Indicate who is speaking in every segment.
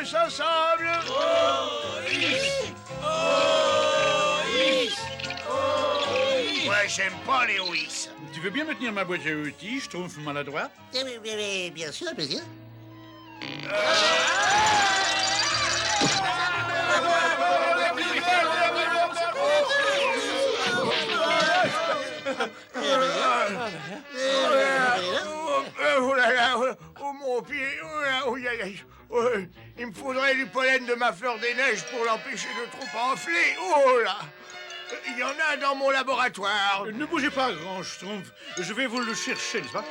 Speaker 1: tous ensemble. Moi, j'aime pas les OIS.
Speaker 2: Tu veux bien me tenir ma boîte à outils, je trouve maladroit?
Speaker 3: Bien sûr, bien sûr.
Speaker 1: Oh là là, oh mon pied, oh là, oh, aïe, aïe. Oh, il me faudrait du pollen de ma fleur des neiges pour l'empêcher de trop enfler. Oh là, il y en a dans mon laboratoire.
Speaker 2: Ne bougez pas, grand Schtroumpf. Je vais vous le chercher, n'est-ce pas?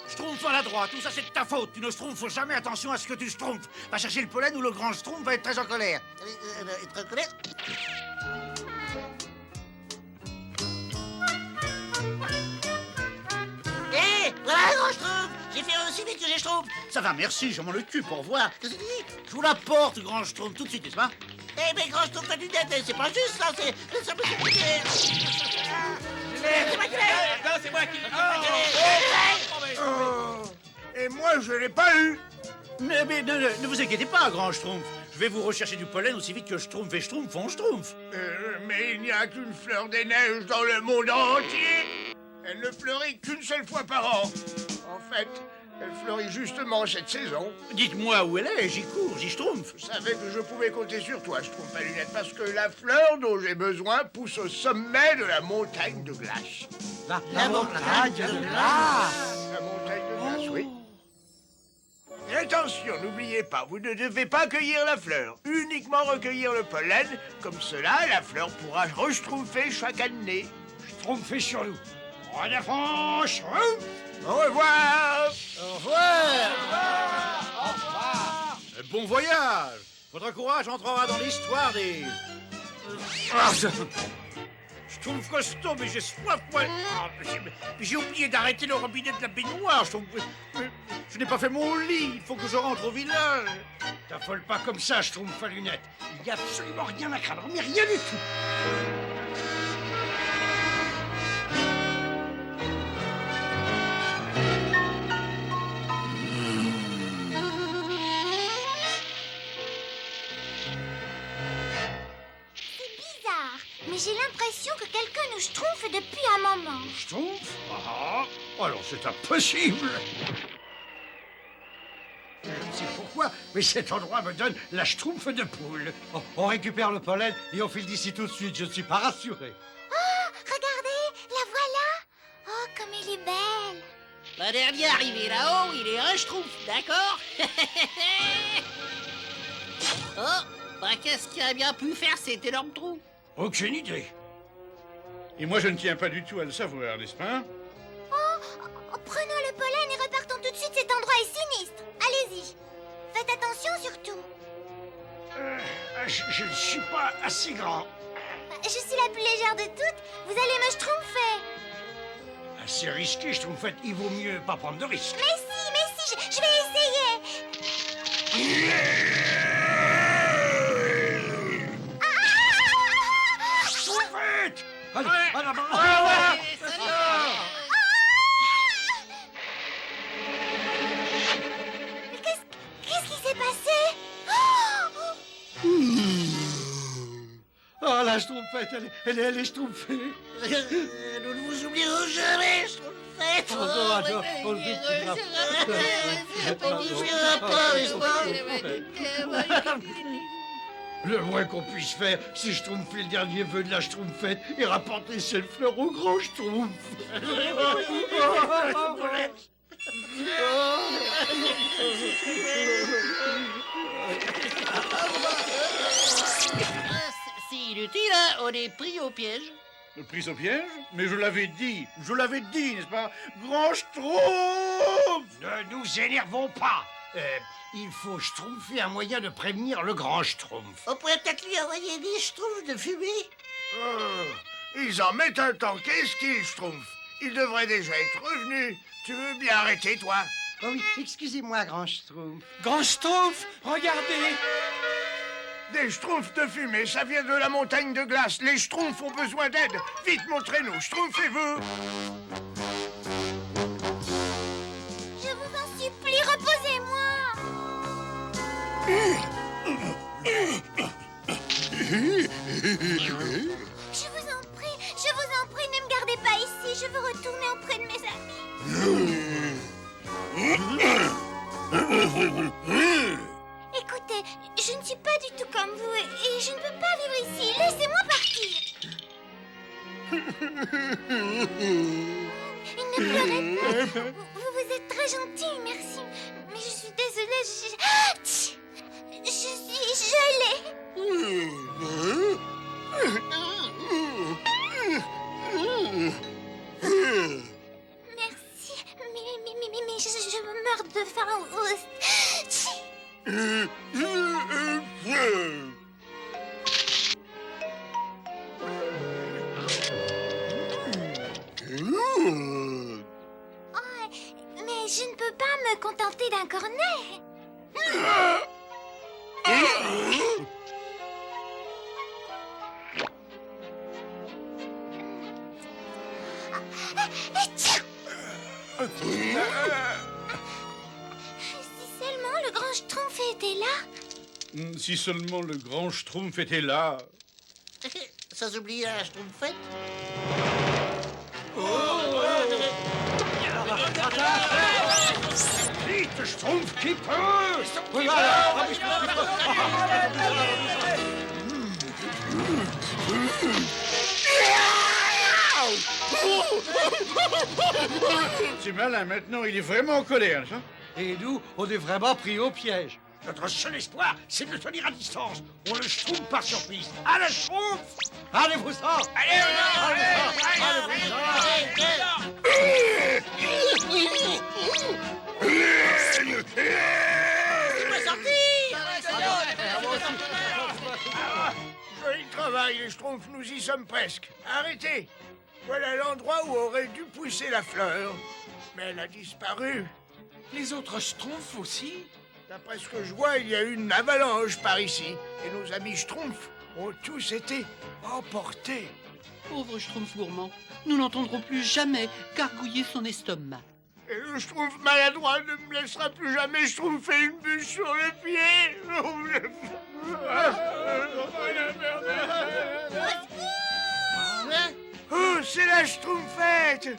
Speaker 4: Schtroumpf maladroit, tout ça c'est de ta faute. Tu ne schtroumpfes jamais attention à ce que tu schtroumpfes. Va chercher le pollen ou le grand Schtroumpf va être très en colère.
Speaker 3: Être en colère. Hé, voilà, grand Schtroumpf. J'ai fait aussi vite que j'ai Schtroumpf.
Speaker 4: Ça va, merci, je m'en occupe, au revoir.
Speaker 3: Qu'est-ce que tu dis?
Speaker 4: Je vous la porte, grand Schtroumpf, tout de suite, n'est-ce pas?
Speaker 3: Eh, mais grand Schtroumpf, t'as du dette, c'est pas juste, ça, c'est... C'est pas juste. C'est moi qui l'ai.
Speaker 5: Non, c'est moi qui...
Speaker 1: Oh, et moi, je l'ai pas eu.
Speaker 4: Mais ne vous inquiétez pas, grand Schtroumpf. Je vais vous rechercher du pollen aussi vite que Schtroumpf et Schtroumpf font Schtroumpf.
Speaker 1: Mais il n'y a qu'une fleur des neiges dans le monde entier. Elle ne fleurit qu'une seule fois par an. En fait, elle fleurit justement cette saison.
Speaker 4: Dites-moi où elle est, j'y cours, j'y Schtroumpf.
Speaker 1: Je savais que je pouvais compter sur toi, Schtroumpf à lunettes, parce que la fleur dont j'ai besoin pousse au sommet de la montagne de glace.
Speaker 3: La montagne de glace.
Speaker 1: La montagne de glace, oui. Et attention, n'oubliez pas, vous ne devez pas cueillir la fleur, uniquement recueillir le pollen. Comme cela, la fleur pourra re-schtroumpfer chaque année.
Speaker 5: Schtroumpfez sur nous. En avant, Schtroumpf.
Speaker 1: Au revoir.
Speaker 3: Au revoir.
Speaker 2: Bon voyage. Votre courage entrera dans l'histoire des...
Speaker 4: Schtroumpf costaud, mais j'ai soif, moi. J'ai oublié d'arrêter le robinet de la baignoire. Je n'ai pas fait mon lit, il faut que je rentre au village.
Speaker 5: T'affole pas comme ça, Schtroumpf à lunettes. Il n'y a absolument rien à craindre, mais rien du tout.
Speaker 6: Mais j'ai l'impression que quelqu'un nous schtroumpfe depuis un moment.
Speaker 5: Schtroumpf? Ah, alors c'est impossible. Je ne sais pourquoi, mais cet endroit me donne la schtroumpf de poule.
Speaker 7: Oh, on récupère le pollen et on file d'ici tout de suite, je ne suis pas rassuré.
Speaker 6: Oh, regardez, la voilà. Oh, comme elle est belle.
Speaker 3: Le dernier arrivé là-haut, il est un Schtroumpf, d'accord? Oh, bah qu'est-ce qu'il a bien pu faire cet énorme trou?
Speaker 5: Aucune idée.
Speaker 2: Et moi, je ne tiens pas du tout à le savoir, n'est-ce pas?
Speaker 6: Prenons le pollen et repartons tout de suite, cet endroit est sinistre. Allez-y. Faites attention surtout.
Speaker 5: Je ne suis pas assez grand.
Speaker 6: Je suis la plus légère de toutes. Vous allez me schtroumpfer.
Speaker 5: Assez risqué, Schtroumpfette. Il vaut mieux pas prendre de risques.
Speaker 6: Mais si, je vais essayer.
Speaker 5: Schtroumpfette! Allez,
Speaker 6: Mais qu'est-ce qui s'est passé?
Speaker 7: Oh, la Schtroumpfette, elle est schtroumpfée.
Speaker 3: Nous ne vous oublierons jamais, Schtroumpfette.
Speaker 7: On le Le moins qu'on puisse faire, c'est schtroumpfer le dernier vœu de la Schtroumpfette et rapporter cette fleur au grand Schtroumpf.
Speaker 3: C'est inutile, hein? On est pris au piège.
Speaker 2: Prise au piège? Mais je l'avais dit, n'est-ce pas? Grand Schtroumpf!
Speaker 5: Ne nous énervons pas. Il faut schtroumpfer un moyen de prévenir le grand Schtroumpf.
Speaker 3: On pourrait peut-être lui envoyer des schtroumpfs de fumée.
Speaker 1: Ils en mettent un temps. Qu'est-ce qu'ils schtroumpfent? Ils devraient déjà être revenus. Tu veux bien arrêter, toi?
Speaker 7: Oh oui, excusez-moi, grand Schtroumpf.
Speaker 5: Grand Schtroumpf, regardez.
Speaker 1: Des schtroumpfs de fumée, ça vient de la montagne de glace. Les schtroumpfs ont besoin d'aide. Vite, montrez-nous. Schtroumpfez-vous.
Speaker 6: Je vous en supplie, reposez-moi. Écoutez, je ne suis pas du tout comme vous et je ne peux pas vivre ici. Laissez-moi partir. Ne pleurez pas. Vous êtes très gentil, merci. Mais je suis désolée, je suis gelée. Merci, mais je meurs de faim. Oh, mais je ne peux pas me contenter d'un cornet. Si seulement le grand Schtroumpf était là.
Speaker 2: Si seulement le grand Schtroumpf était là.
Speaker 3: Sans oublier la Schtroumpfette.
Speaker 5: Vite, Schtroumpf qui peut.
Speaker 2: C'est malin, maintenant il est vraiment en colère, ça.
Speaker 7: Et nous, on est vraiment pris au piège.
Speaker 5: Notre seul espoir, c'est de le tenir à distance. On le Schtroumpf par surprise. À la Schtroumpf!
Speaker 7: Allez-vous-en!
Speaker 1: Joli travail, les Schtroumpfs, nous y sommes presque. Arrêtez! Voilà l'endroit où aurait dû pousser la fleur. Mais elle a disparu.
Speaker 5: Les autres Schtroumpfs aussi?
Speaker 1: D'après ce que je vois, il y a eu une avalanche par ici. Et nos amis Schtroumpfs ont tous été emportés.
Speaker 8: Pauvre Schtroumpf gourmand, nous n'entendrons plus jamais gargouiller son estomac.
Speaker 1: Et le Schtroumpf maladroit ne me laissera plus jamais Schtroumpfer une bûche sur le pied. Oh, c'est la Schtroumpfette!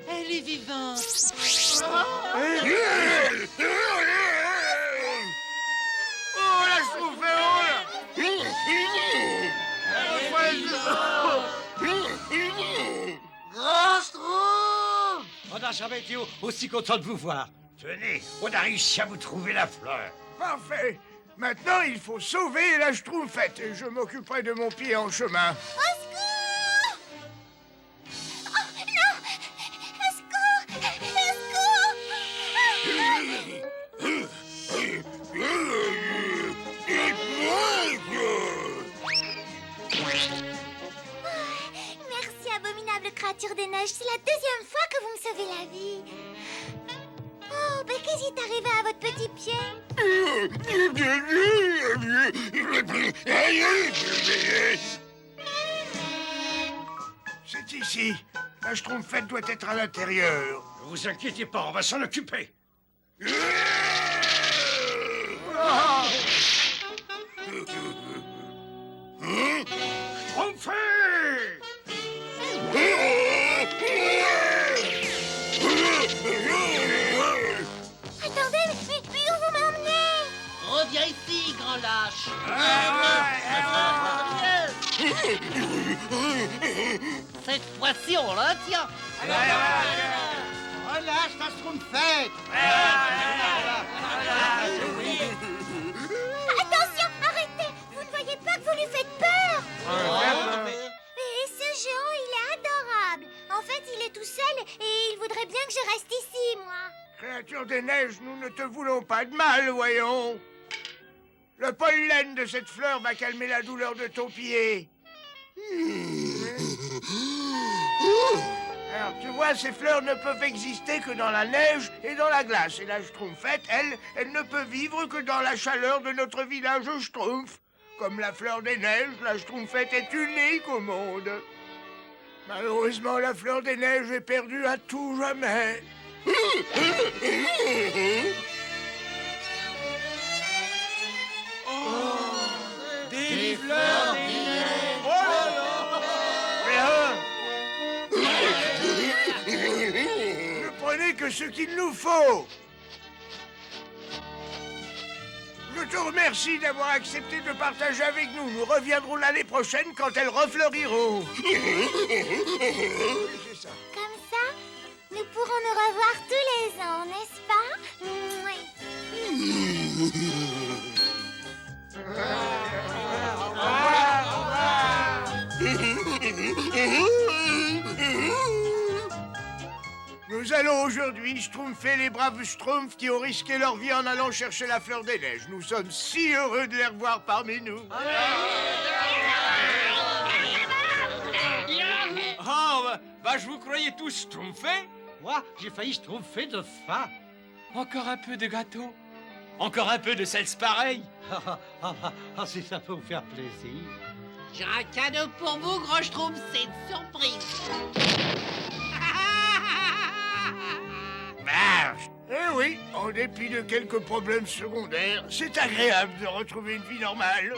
Speaker 8: Elle est vivante.
Speaker 1: Oh, la Schtroumpfette!
Speaker 3: Grand Schtroumpf!
Speaker 7: On n'a jamais été aussi content de vous voir.
Speaker 5: Tenez, on a réussi à vous trouver la fleur.
Speaker 1: Parfait! Maintenant, il faut sauver la Schtroumpfette et je m'occuperai de mon pied en chemin.
Speaker 6: Au secours! Oh, non! Au secours! Au secours! Merci, abominable créature des neiges. C'est la deuxième fois que vous me sauvez la vie. Oh, mais qu'est-ce qui est arrivé à votre petit pied?
Speaker 1: C'est ici. La Schtroumpfette doit être à l'intérieur.
Speaker 5: Ne vous inquiétez pas, on va s'en occuper. Schtroumpfé!
Speaker 6: Attendez, mais où vous m'emmenez?
Speaker 3: Reviens ici, grand lâche. Cette fois-ci, on la tient.
Speaker 8: Relâche ta Schtroumpfette.
Speaker 6: Attention, arrêtez! Vous ne voyez pas que vous lui faites peur? Mais ce géant, il est adorable. En fait, il est tout seul et il voudrait bien que je reste ici, moi.
Speaker 1: Créature des neiges, nous ne te voulons pas de mal, voyons. Le pollen de cette fleur va calmer la douleur de ton pied. Alors, tu vois, ces fleurs ne peuvent exister que dans la neige et dans la glace. Et la Schtroumpfette, elle ne peut vivre que dans la chaleur de notre village Schtroumpf. Comme la fleur des neiges, la Schtroumpfette est unique au monde. Malheureusement, la fleur des neiges est perdue à tout jamais.
Speaker 5: Des fleurs, des neiges.
Speaker 1: Voilà. trouvé que ce qu'il nous faut. Je te remercie d'avoir accepté de partager avec nous. Nous reviendrons l'année prochaine quand elles refleuriront. C'est ça.
Speaker 6: Comme ça, nous pourrons nous revoir tous les ans, n'est-ce pas? Mouais.
Speaker 1: Nous allons aujourd'hui schtroumpfer les braves schtroumpfs qui ont risqué leur vie en allant chercher la fleur des neiges. Nous sommes si heureux de les revoir parmi nous.
Speaker 9: Ah, bah, je vous croyais tous schtroumpfés.
Speaker 5: Moi, j'ai failli schtroumpfer de faim.
Speaker 9: Encore un peu de gâteau. Encore un peu de seltz pareil.
Speaker 5: Si ça peut vous faire plaisir.
Speaker 3: J'ai un cadeau pour vous, Gros Schtroumpf, c'est une surprise.
Speaker 1: Eh oui, en dépit de quelques problèmes secondaires, c'est agréable de retrouver une vie normale.